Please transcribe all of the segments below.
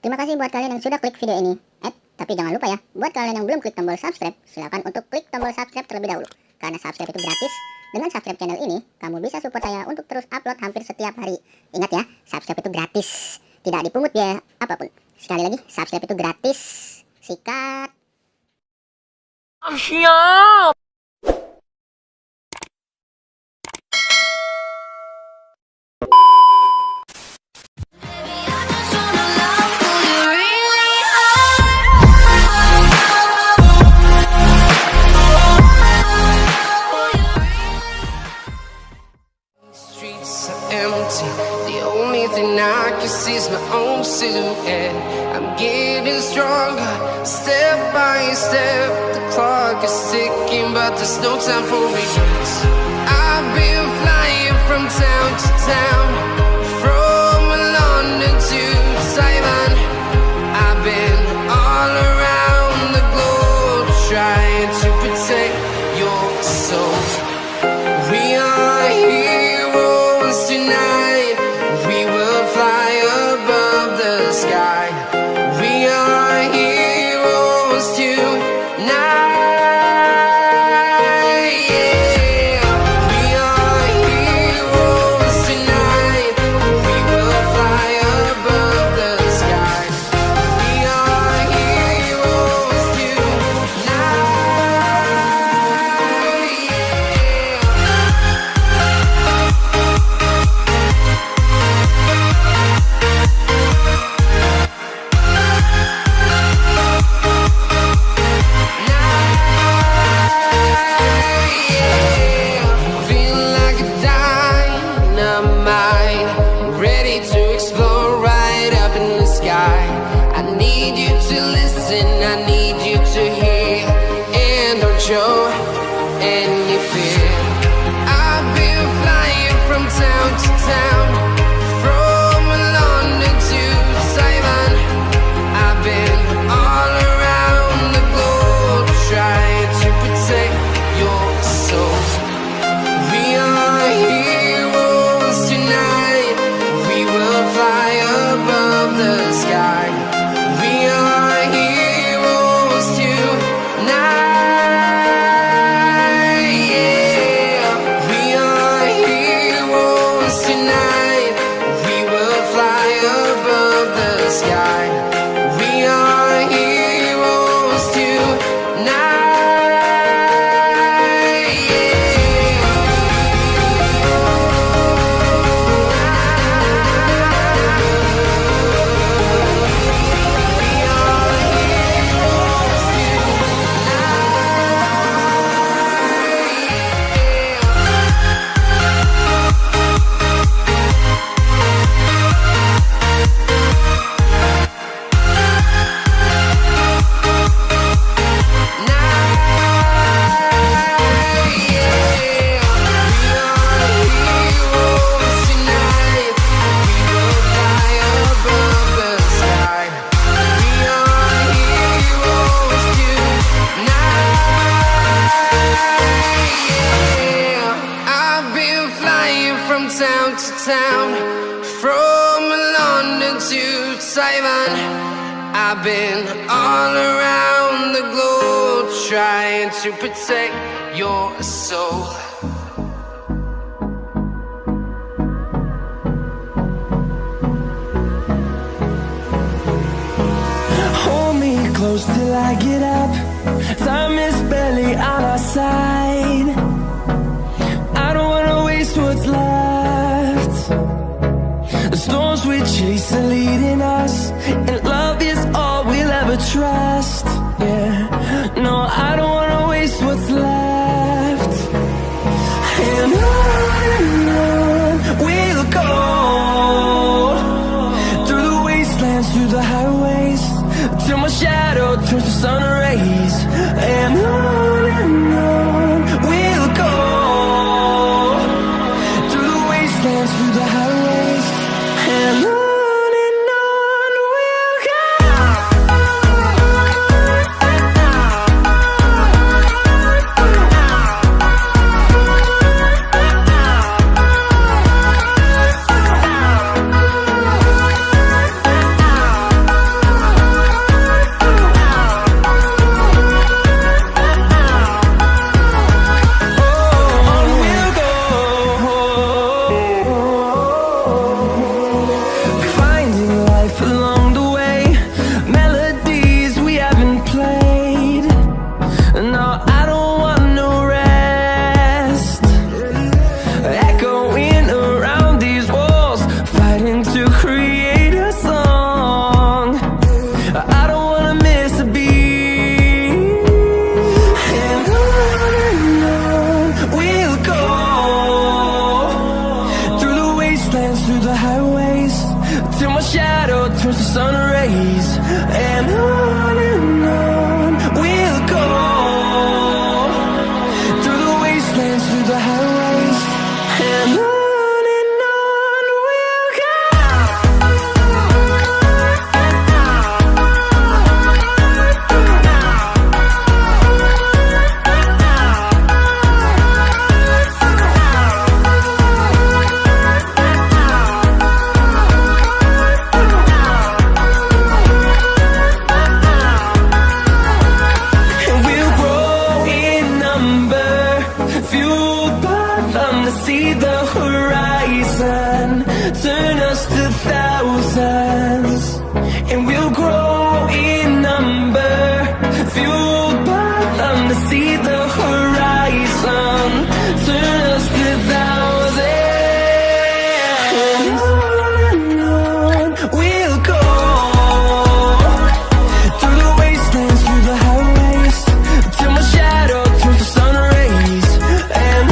Terima kasih buat kalian yang sudah klik video ini. Tapi jangan lupa ya, buat kalian yang belum klik tombol subscribe, silakan untuk klik tombol subscribe terlebih dahulu. Karena subscribe itu gratis. Dengan subscribe channel ini, kamu bisa support saya untuk terus upload hampir setiap hari. Ingat ya, subscribe itu gratis. Tidak dipungut biaya apapun. Sekali lagi, subscribe itu gratis. Sikat. Siap. The only thing I can see is my own silhouette. I'm getting stronger, step by step. The clock is ticking, but there's no time for regrets. I've been flying from town to town, from London to Taiwan. I've been all around the globe, trying to protect your soul. We are heroes tonight. We will fly above the sky. We are heroes tonight. Yeah. We are heroes tonight. We will fly above the sky. We are heroes tonight. Feeling like a dynamite, ready to explore right up in the sky. I need you to listen, I need you to hear, and don't show any fear. I've been flying from town to town, from London to Taiwan. I've been all around the globe, trying to protect your soul. We are heroes tonight. We will fly above the sky. We are heroes tonight. Yeah. We are heroes tonight. We will fly above the sky. We are heroes tonight. Town to town, from London to Taiwan. I've been all around the globe, trying to protect your soul. Hold me close till I get up. Time is barely on our side. I don't wanna waste what's left. The storms we chase are leading us, and love is all we'll ever trust. Yeah, no, I don't wanna waste what's left. And on we'll go, through the wastelands, through the highways, till my shadow turns to sun rays. And on we'll go, through the wastelands, through the highways, and on we'll go. highways, till my shadow turns to sun rays. And on we'll go, through the wastelands, through the highways. And on we'll go. See the horizon turn us to thousands, and we'll grow in number, fueled by them to see the horizon turn us to thousands. And on we'll go, through the wastelands, through the highways, till my shadow turns to sun rays. And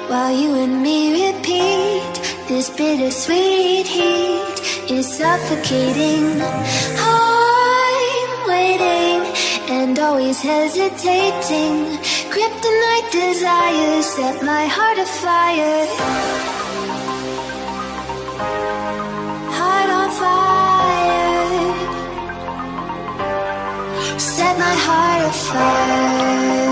while you and me repeat, this bittersweet heat is suffocating. I'm waiting and always hesitating. Kryptonite desires set my heart afire. Heart on fire. Set my heart afire.